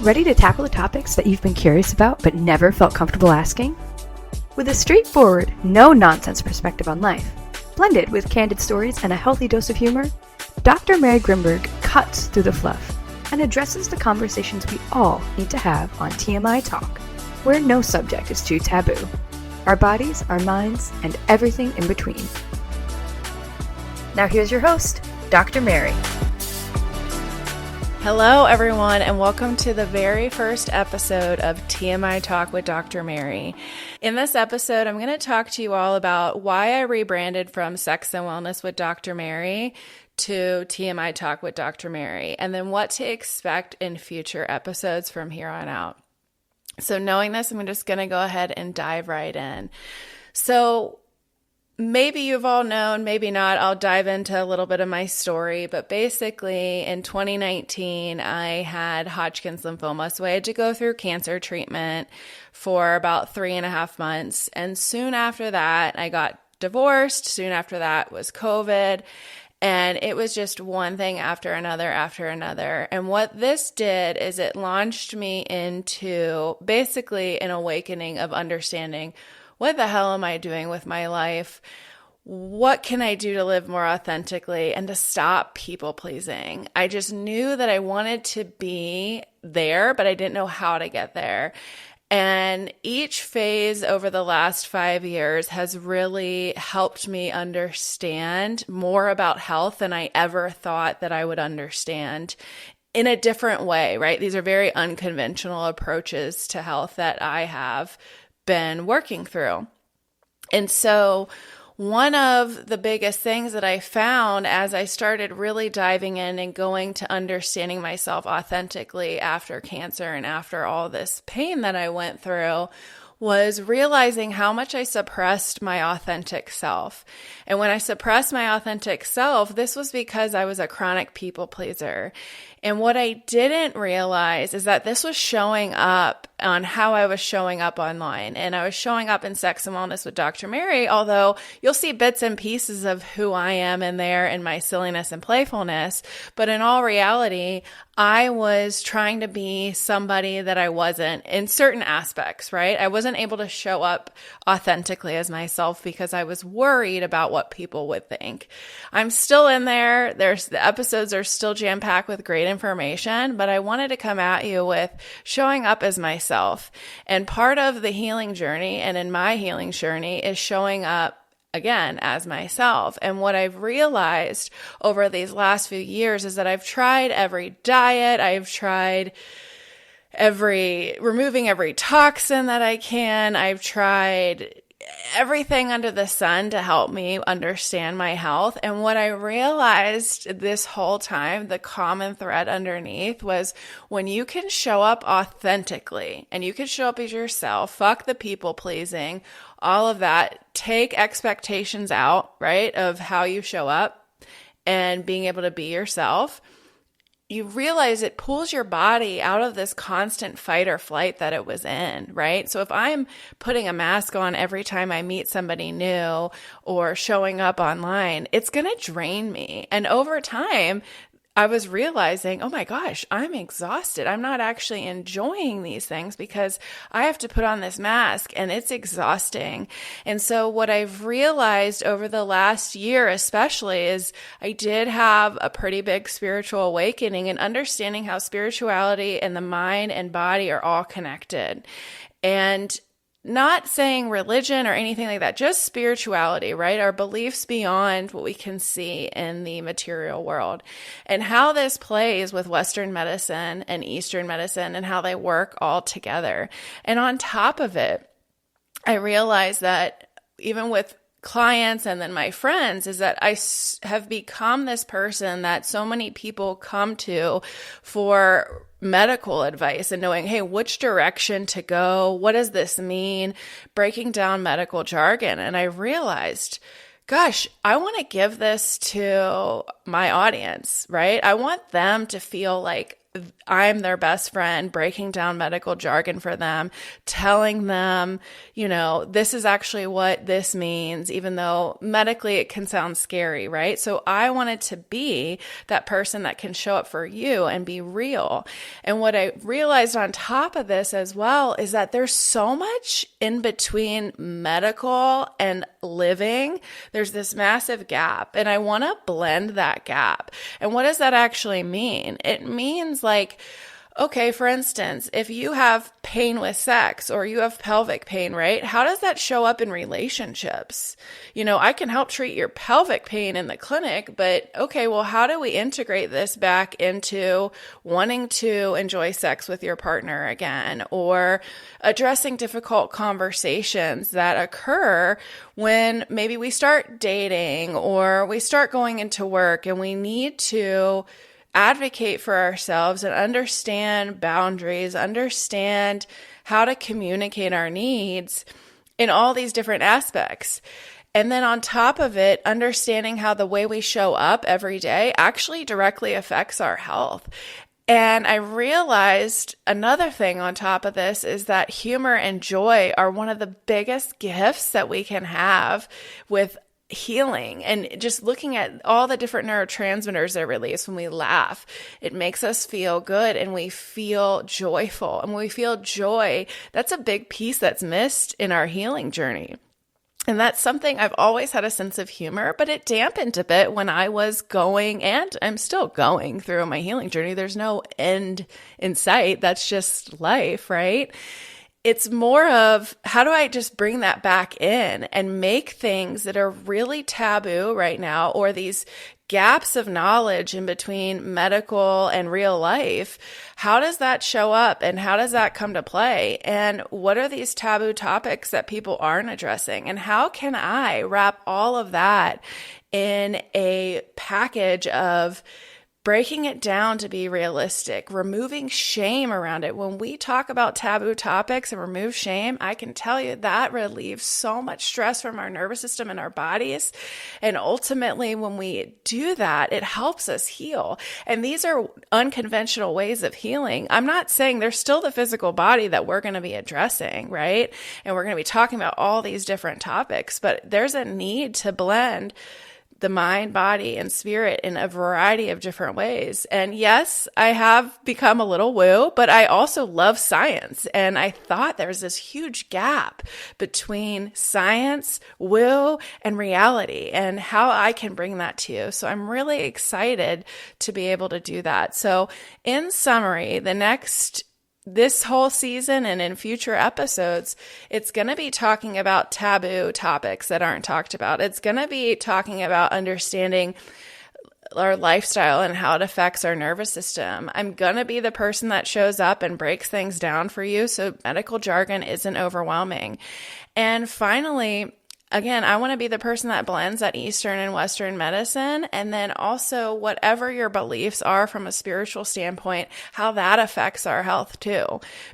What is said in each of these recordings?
Ready to tackle the topics that you've been curious about but never felt comfortable asking? With a straightforward, no-nonsense perspective on life, blended with candid stories and a healthy dose of humor, Dr. Mary Grimberg cuts through the fluff and addresses the conversations we all need to have on TMI Talk, where no subject is too taboo. Our bodies, our minds, and everything in between. Now here's your host, Dr. Mary. Hello, everyone, and welcome to the very first episode of TMI Talk with Dr. Mary. In this episode, I'm going to talk to you all about why I rebranded from Sex and Wellness with Dr. Mary to TMI Talk with Dr. Mary, and then what to expect in future episodes from here on out. So knowing this, I'm just going to go ahead and dive right in. So maybe you've all known, maybe not. I'll dive into a little bit of my story, but basically in 2019, I had Hodgkin's lymphoma. So I had to go through cancer treatment for about 3.5 months. And soon after that, I got divorced. Soon after that was COVID. And it was just one thing after another. And what this did is it launched me into basically an awakening of understanding, what the hell am I doing with my life? What can I do to live more authentically and to stop people pleasing? I just knew that I wanted to be there, but I didn't know how to get there. And each phase over the last 5 years has really helped me understand more about health than I ever thought that I would understand in a different way, right? These are very unconventional approaches to health that I have been working through. And so one of the biggest things that I found as I started really diving in and going to understanding myself authentically after cancer and after all this pain that I went through was realizing how much I suppressed my authentic self. And when I suppressed my authentic self, this was because I was a chronic people pleaser. And what I didn't realize is that this was showing up on how I was showing up online. And I was showing up in Sex and Wellness with Dr. Mary, although you'll see bits and pieces of who I am in there and my silliness and playfulness. But in all reality, I was trying to be somebody that I wasn't in certain aspects, right? I wasn't able to show up authentically as myself because I was worried about what people would think. I'm still in there. The episodes are still jam-packed with great information, but I wanted to come at you with showing up as myself. And part of the healing journey, and in my healing journey, is showing up again as myself. And what I've realized over these last few years is that I've tried every diet, I've tried removing every toxin that I can, I've tried everything under the sun to help me understand my health. And what I realized this whole time, the common thread underneath was when you can show up authentically and you can show up as yourself, fuck the people pleasing, all of that, take expectations out, right, of how you show up and being able to be yourself, you realize it pulls your body out of this constant fight or flight that it was in, right? So if I'm putting a mask on every time I meet somebody new or showing up online, it's going to drain me. And over time, I was realizing, oh my gosh, I'm exhausted. I'm not actually enjoying these things because I have to put on this mask and it's exhausting. And so what I've realized over the last year especially is I did have a pretty big spiritual awakening and understanding how spirituality and the mind and body are all connected. And not saying religion or anything like that, just spirituality, right? Our beliefs beyond what we can see in the material world and how this plays with Western medicine and Eastern medicine and how they work all together. And on top of it, I realized that even with clients and then my friends is that I have become this person that so many people come to for medical advice and knowing, hey, which direction to go? What does this mean? Breaking down medical jargon. And I realized, gosh, I want to give this to my audience, right? I want them to feel like I'm their best friend, breaking down medical jargon for them, telling them, this is actually what this means, even though medically it can sound scary, right? So I wanted to be that person that can show up for you and be real. And what I realized on top of this as well is that there's so much in between medical and living. There's this massive gap, and I want to blend that gap. And what does that actually mean? It means like, okay, for instance, if you have pain with sex or you have pelvic pain, right? How does that show up in relationships? I can help treat your pelvic pain in the clinic, but okay, well, how do we integrate this back into wanting to enjoy sex with your partner again, or addressing difficult conversations that occur when maybe we start dating or we start going into work and we need to advocate for ourselves and understand boundaries, understand how to communicate our needs in all these different aspects. And then on top of it, understanding how the way we show up every day actually directly affects our health. And I realized another thing on top of this is that humor and joy are one of the biggest gifts that we can have with healing. And just looking at all the different neurotransmitters that are released when we laugh, it makes us feel good and we feel joyful. And when we feel joy, that's a big piece that's missed in our healing journey. And that's something I've always had a sense of humor, but it dampened a bit when I was going, and I'm still going through my healing journey. There's no end in sight. That's just life, right? It's more of how do I just bring that back in and make things that are really taboo right now, or these gaps of knowledge in between medical and real life. How does that show up and how does that come to play? And what are these taboo topics that people aren't addressing? And how can I wrap all of that in a package of breaking it down to be realistic, removing shame around it? When we talk about taboo topics and remove shame, I can tell you that relieves so much stress from our nervous system and our bodies. And ultimately, when we do that, it helps us heal. And these are unconventional ways of healing. I'm not saying there's still the physical body that we're going to be addressing, right? And we're going to be talking about all these different topics, but there's a need to blend the mind, body, and spirit in a variety of different ways. And yes, I have become a little woo, but I also love science. And I thought there was this huge gap between science, woo, and reality, and how I can bring that to you. So I'm really excited to be able to do that. So in summary, this whole season and in future episodes, it's going to be talking about taboo topics that aren't talked about. It's going to be talking about understanding our lifestyle and how it affects our nervous system. I'm going to be the person that shows up and breaks things down for you so medical jargon isn't overwhelming. And finally, again, I want to be the person that blends that Eastern and Western medicine, and then also whatever your beliefs are from a spiritual standpoint, how that affects our health too.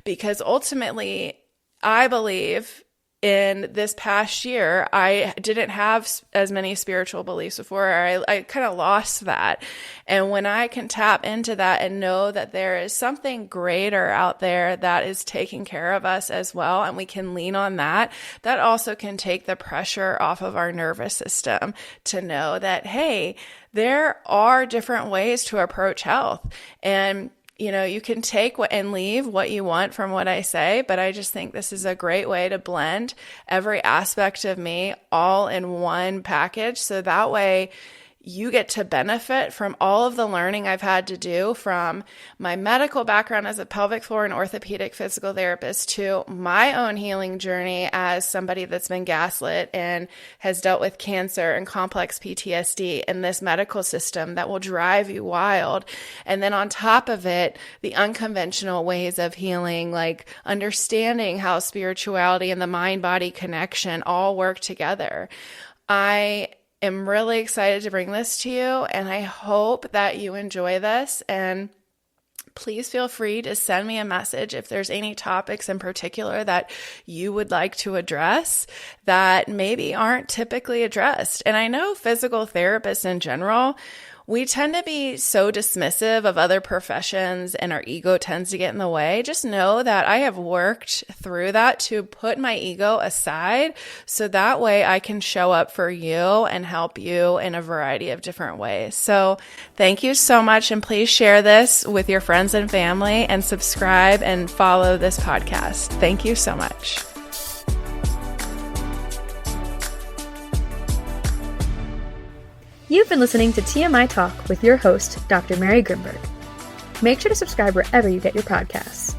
Because ultimately, I believe in this past year, I didn't have as many spiritual beliefs before. I kind of lost that. And when I can tap into that and know that there is something greater out there that is taking care of us as well, and we can lean on that, that also can take the pressure off of our nervous system to know that, hey, there are different ways to approach health. And you can take and leave what you want from what I say, but I just think this is a great way to blend every aspect of me all in one package. So that way you get to benefit from all of the learning I've had to do from my medical background as a pelvic floor and orthopedic physical therapist to my own healing journey as somebody that's been gaslit and has dealt with cancer and complex PTSD in this medical system that will drive you wild. And then on top of it, the unconventional ways of healing, like understanding how spirituality and the mind-body connection all work together. I'm really excited to bring this to you, and I hope that you enjoy this. And please feel free to send me a message if there's any topics in particular that you would like to address that maybe aren't typically addressed. And I know physical therapists in general, we tend to be so dismissive of other professions and our ego tends to get in the way. Just know that I have worked through that to put my ego aside so that way I can show up for you and help you in a variety of different ways. So thank you so much, and please share this with your friends and family and subscribe and follow this podcast. Thank you so much. You've been listening to TMI Talk with your host, Dr. Mary Grimberg. Make sure to subscribe wherever you get your podcasts.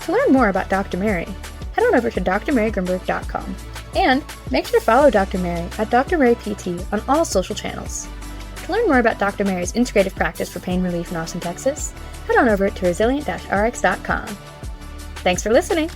To learn more about Dr. Mary, head on over to drmarygrimberg.com. And make sure to follow Dr. Mary at Dr. Mary PT on all social channels. To learn more about Dr. Mary's integrative practice for pain relief in Austin, Texas, head on over to resilient-rx.com. Thanks for listening.